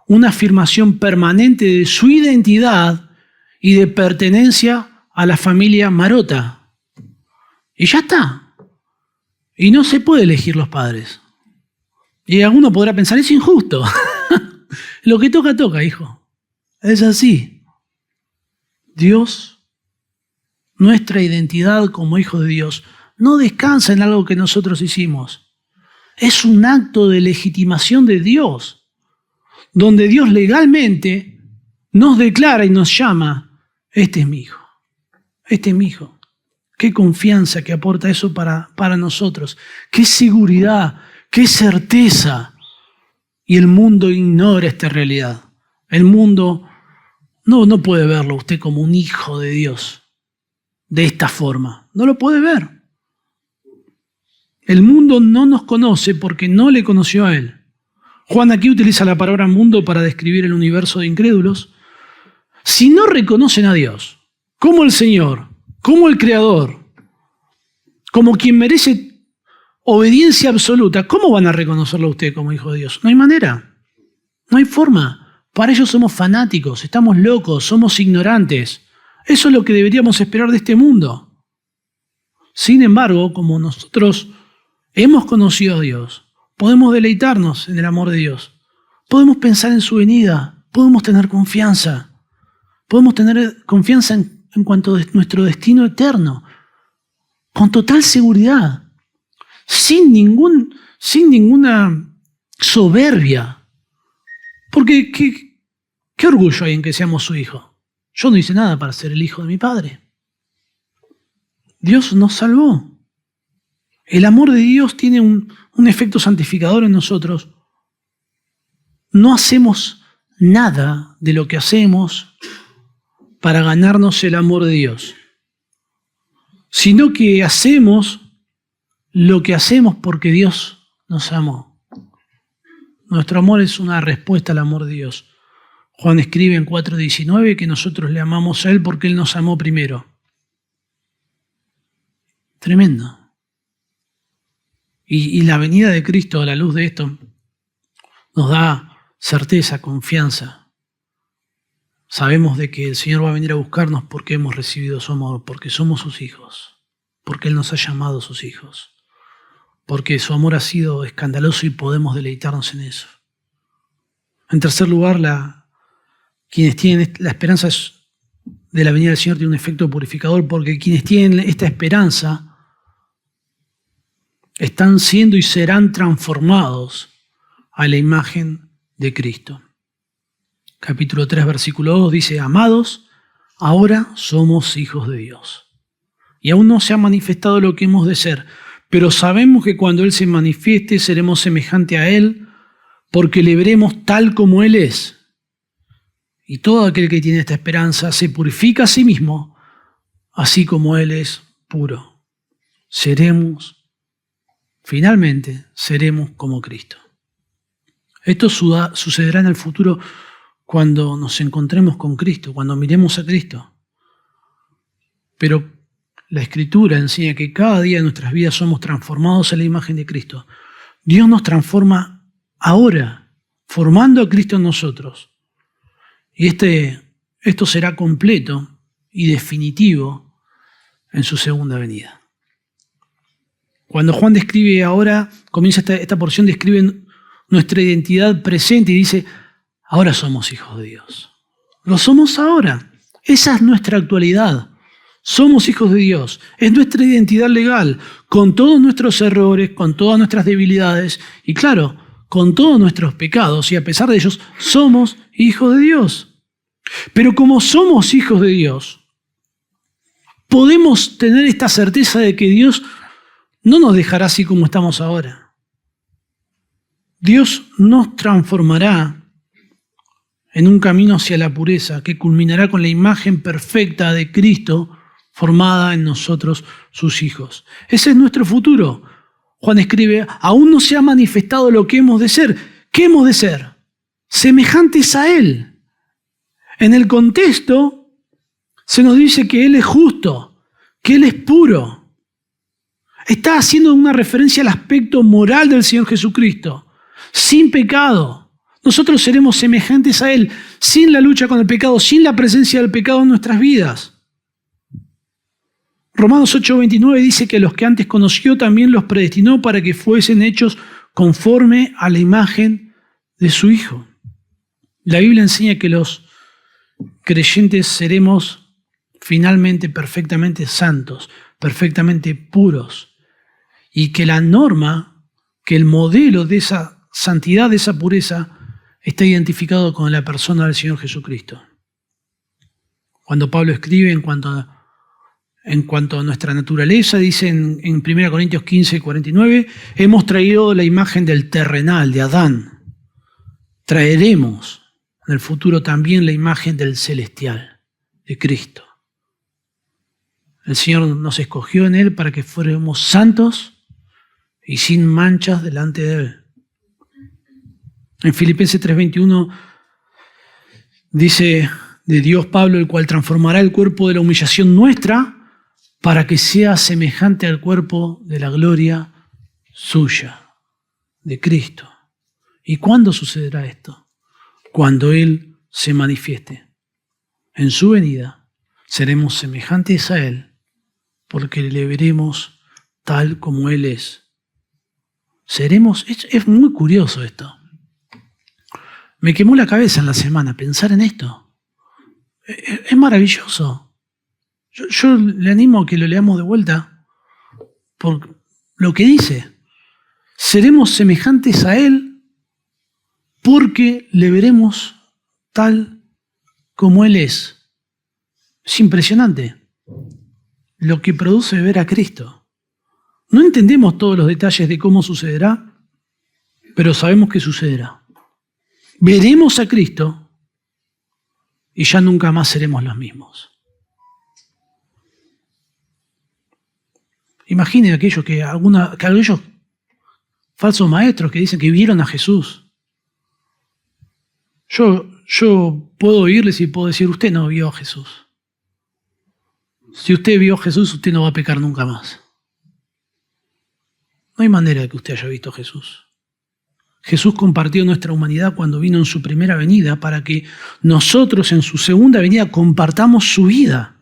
una afirmación permanente de su identidad y de pertenencia a la familia Marota. Y ya está. Y no se puede elegir los padres. Y alguno podrá pensar, es injusto. Lo que toca, toca, hijo. Es así. Dios, nuestra identidad como hijo de Dios, no descansa en algo que nosotros hicimos. Es un acto de legitimación de Dios, donde Dios legalmente nos declara y nos llama, este es mi hijo, este es mi hijo. Qué confianza que aporta eso para nosotros, qué seguridad, qué certeza. Y el mundo ignora esta realidad. El mundo no puede verlo usted como un hijo de Dios de esta forma. No lo puede ver. El mundo no nos conoce porque no le conoció a Él. Juan aquí utiliza la palabra mundo para describir el universo de incrédulos. Si no reconocen a Dios como el Señor, como el Creador, como quien merece obediencia absoluta, ¿cómo van a reconocerlo a usted como hijo de Dios? No hay manera, no hay forma. Para ellos somos fanáticos, estamos locos, somos ignorantes. Eso es lo que deberíamos esperar de este mundo. Sin embargo, como nosotros hemos conocido a Dios, podemos deleitarnos en el amor de Dios, podemos pensar en su venida, podemos tener confianza en cuanto a nuestro destino eterno, con total seguridad, sin ninguna soberbia. Porque ¿qué orgullo hay en que seamos su hijo? Yo no hice nada para ser el hijo de mi padre. Dios nos salvó. El amor de Dios tiene un efecto santificador en nosotros. No hacemos nada de lo que hacemos para ganarnos el amor de Dios, sino que hacemos lo que hacemos porque Dios nos amó. Nuestro amor es una respuesta al amor de Dios. Juan escribe en 4:19 que nosotros le amamos a Él porque Él nos amó primero. Tremendo. Y la venida de Cristo a la luz de esto nos da certeza, confianza. Sabemos de que el Señor va a venir a buscarnos porque hemos recibido su amor, porque somos sus hijos, porque Él nos ha llamado sus hijos, porque su amor ha sido escandaloso y podemos deleitarnos en eso. En tercer lugar, quienes tienen la esperanza de la venida del Señor tiene un efecto purificador, porque quienes tienen esta esperanza están siendo y serán transformados a la imagen de Cristo. Capítulo 3, versículo 2 dice, amados, ahora somos hijos de Dios. Y aún no se ha manifestado lo que hemos de ser, pero sabemos que cuando Él se manifieste seremos semejante a Él, porque le veremos tal como Él es. Y todo aquel que tiene esta esperanza se purifica a sí mismo, así como Él es puro. Finalmente seremos como Cristo. Esto sucederá en el futuro cuando nos encontremos con Cristo, cuando miremos a Cristo. Pero la Escritura enseña que cada día de nuestras vidas somos transformados a la imagen de Cristo. Dios nos transforma ahora, formando a Cristo en nosotros. Y esto será completo y definitivo en su segunda venida. Cuando Juan describe ahora, comienza esta porción, describe nuestra identidad presente y dice, ahora somos hijos de Dios. Lo somos ahora. Esa es nuestra actualidad. Somos hijos de Dios. Es nuestra identidad legal, con todos nuestros errores, con todas nuestras debilidades y claro, con todos nuestros pecados. Y a pesar de ellos, somos hijos de Dios. Pero como somos hijos de Dios, podemos tener esta certeza de que Dios no nos dejará así como estamos ahora. Dios nos transformará en un camino hacia la pureza que culminará con la imagen perfecta de Cristo formada en nosotros, sus hijos. Ese es nuestro futuro. Juan escribe, aún no se ha manifestado lo que hemos de ser. ¿Qué hemos de ser? Semejantes a Él. En el contexto se nos dice que Él es justo, que Él es puro. Está haciendo una referencia al aspecto moral del Señor Jesucristo, sin pecado. Nosotros seremos semejantes a Él, sin la lucha con el pecado, sin la presencia del pecado en nuestras vidas. Romanos 8:29 dice que los que antes conoció también los predestinó para que fuesen hechos conforme a la imagen de su Hijo. La Biblia enseña que los creyentes seremos finalmente perfectamente santos, perfectamente puros, y que la norma, que el modelo de esa santidad, de esa pureza, está identificado con la persona del Señor Jesucristo. Cuando Pablo escribe en cuanto a nuestra naturaleza, dice en 1 Corintios 15:49, hemos traído la imagen del terrenal, de Adán. Traeremos en el futuro también la imagen del celestial, de Cristo. El Señor nos escogió en Él para que fuéramos santos y sin manchas delante de Él. En Filipenses 3:21 dice de Dios Pablo, el cual transformará el cuerpo de la humillación nuestra para que sea semejante al cuerpo de la gloria suya, de Cristo. ¿Y cuándo sucederá esto? Cuando Él se manifieste. En su venida seremos semejantes a Él, porque le veremos tal como Él es. Es muy curioso esto. Me quemó la cabeza en la semana pensar en esto. Es maravilloso. Yo le animo a que lo leamos de vuelta por lo que dice. Seremos semejantes a Él porque le veremos tal como Él es. Es impresionante lo que produce ver a Cristo. No entendemos todos los detalles de cómo sucederá, pero sabemos que sucederá. Veremos a Cristo y ya nunca más seremos los mismos. Imaginen aquellos falsos maestros que dicen que vieron a Jesús. Yo puedo oírles y puedo decir, usted no vio a Jesús. Si usted vio a Jesús, usted no va a pecar nunca más. No hay manera de que usted haya visto a Jesús. Jesús compartió nuestra humanidad cuando vino en su primera venida para que nosotros en su segunda venida compartamos su vida.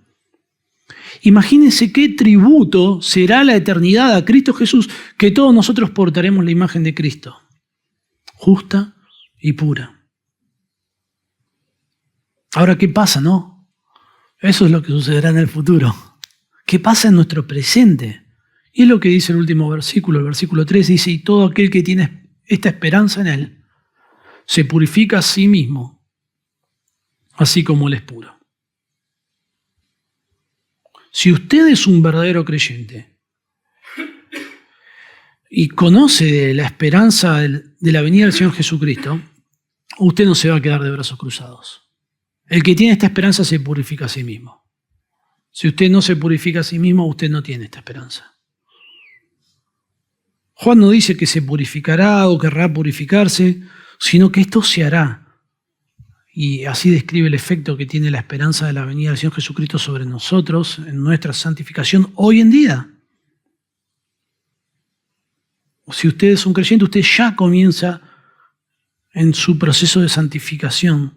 Imagínense qué tributo será la eternidad a Cristo Jesús, que todos nosotros portaremos la imagen de Cristo, justa y pura. Ahora, ¿qué pasa, no? Eso es lo que sucederá en el futuro. ¿Qué pasa en nuestro presente? Y es lo que dice el último versículo, el versículo 3, dice, y todo aquel que tiene esta esperanza en Él, se purifica a sí mismo, así como Él es puro. Si usted es un verdadero creyente y conoce la esperanza de la venida del Señor Jesucristo, usted no se va a quedar de brazos cruzados. El que tiene esta esperanza se purifica a sí mismo. Si usted no se purifica a sí mismo, usted no tiene esta esperanza. Juan no dice que se purificará o querrá purificarse, sino que esto se hará. Y así describe el efecto que tiene la esperanza de la venida del Señor Jesucristo sobre nosotros, en nuestra santificación hoy en día. Si usted es un creyente, usted ya comienza en su proceso de santificación,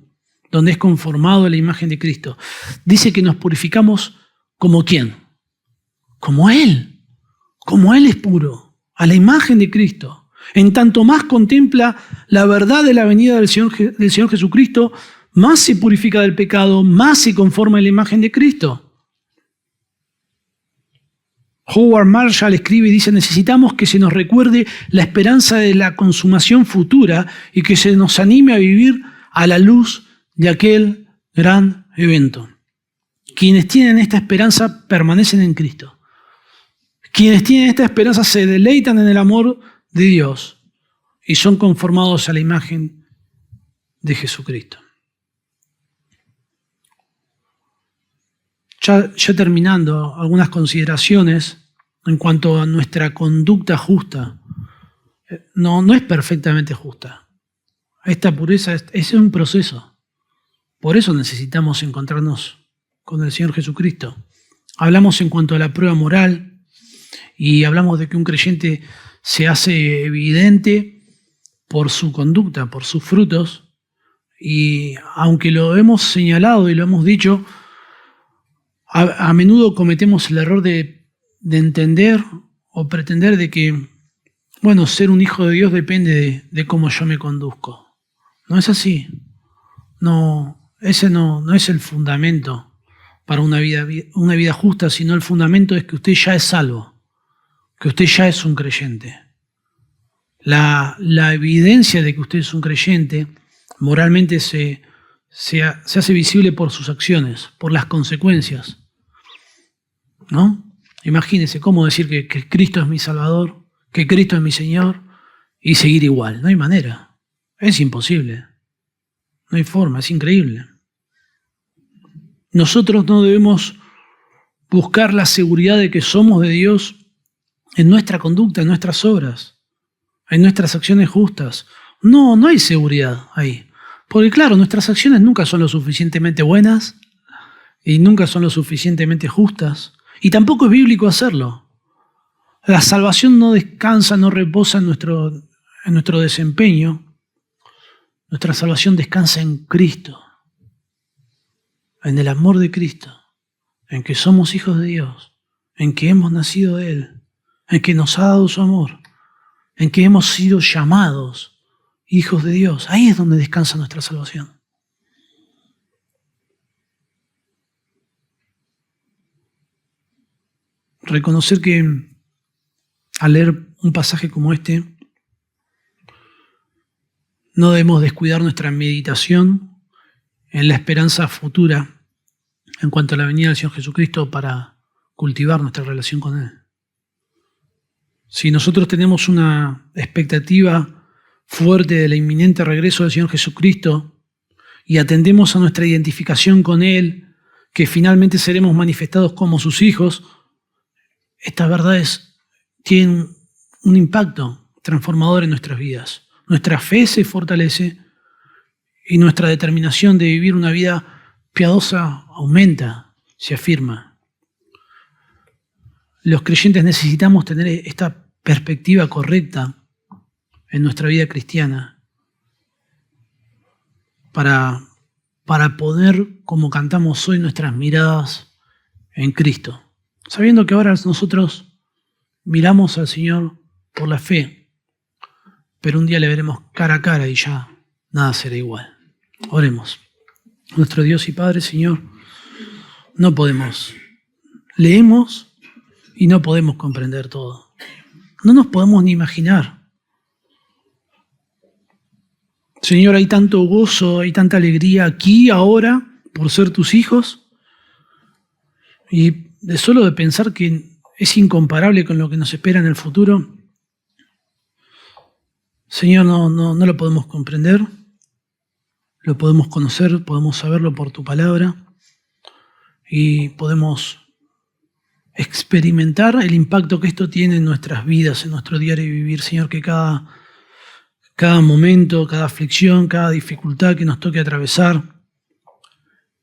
donde es conformado a la imagen de Cristo. Dice que nos purificamos como ¿quién? Como Él. Como Él es puro, a la imagen de Cristo. En tanto más contempla la verdad de la venida del Señor Jesucristo, más se purifica del pecado, más se conforma a la imagen de Cristo. Howard Marshall escribe y dice, necesitamos que se nos recuerde la esperanza de la consumación futura y que se nos anime a vivir a la luz de aquel gran evento. Quienes tienen esta esperanza permanecen en Cristo. Quienes tienen esta esperanza se deleitan en el amor de Dios y son conformados a la imagen de Jesucristo. Ya terminando, algunas consideraciones en cuanto a nuestra conducta justa. No es perfectamente justa. Esta pureza es un proceso. Por eso necesitamos encontrarnos con el Señor Jesucristo. Hablamos en cuanto a la prueba moral y hablamos de que un creyente se hace evidente por su conducta, por sus frutos. Y aunque lo hemos señalado y lo hemos dicho, a menudo cometemos el error de entender o pretender de que, bueno, ser un hijo de Dios depende de cómo yo me conduzco. No es así. No, ese no es el fundamento para una vida justa, sino el fundamento es que usted ya es salvo, que usted ya es un creyente. La evidencia de que usted es un creyente moralmente se hace visible por sus acciones, por las consecuencias. ¿No? Imagínese cómo decir que Cristo es mi Salvador, que Cristo es mi Señor y seguir igual. No hay manera. Es imposible. No hay forma, es increíble. Nosotros no debemos buscar la seguridad de que somos de Dios en nuestra conducta, en nuestras obras, en nuestras acciones justas. No hay seguridad ahí. Porque claro, nuestras acciones nunca son lo suficientemente buenas y nunca son lo suficientemente justas. Y tampoco es bíblico hacerlo. La salvación no descansa, no reposa en nuestro desempeño. Nuestra salvación descansa en Cristo, en el amor de Cristo, en que somos hijos de Dios, en que hemos nacido de Él, en que nos ha dado su amor, en que hemos sido llamados hijos de Dios. Ahí es donde descansa nuestra salvación. Reconocer que al leer un pasaje como este, no debemos descuidar nuestra meditación en la esperanza futura en cuanto a la venida del Señor Jesucristo para cultivar nuestra relación con Él. Si nosotros tenemos una expectativa fuerte del inminente regreso del Señor Jesucristo y atendemos a nuestra identificación con Él, que finalmente seremos manifestados como sus hijos, estas verdades tienen un impacto transformador en nuestras vidas. Nuestra fe se fortalece y nuestra determinación de vivir una vida piadosa aumenta, se afirma. Los creyentes necesitamos tener esta perspectiva correcta en nuestra vida cristiana para poner, como cantamos hoy, nuestras miradas en Cristo. Sabiendo que ahora nosotros miramos al Señor por la fe, pero un día le veremos cara a cara y ya nada será igual. Oremos. Nuestro Dios y Padre, Señor, no podemos. Leemos y no podemos comprender todo. No nos podemos ni imaginar. Señor, hay tanto gozo, hay tanta alegría aquí, ahora, por ser tus hijos, y solo de pensar que es incomparable con lo que nos espera en el futuro. Señor, no lo podemos comprender, lo podemos conocer, podemos saberlo por tu palabra y podemos experimentar el impacto que esto tiene en nuestras vidas, en nuestro diario vivir. Señor, que cada momento, cada aflicción, cada dificultad que nos toque atravesar,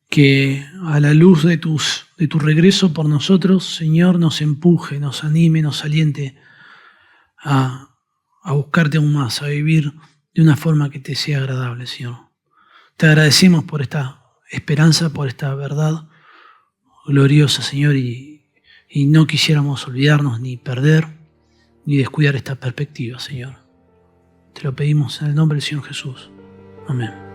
que a la luz de tu regreso por nosotros, Señor, nos empuje, nos anime, nos aliente a buscarte aún más, a vivir de una forma que te sea agradable, Señor. Te agradecemos por esta esperanza, por esta verdad gloriosa, Señor, y no quisiéramos olvidarnos ni perder ni descuidar esta perspectiva, Señor. Te lo pedimos en el nombre del Señor Jesús. Amén.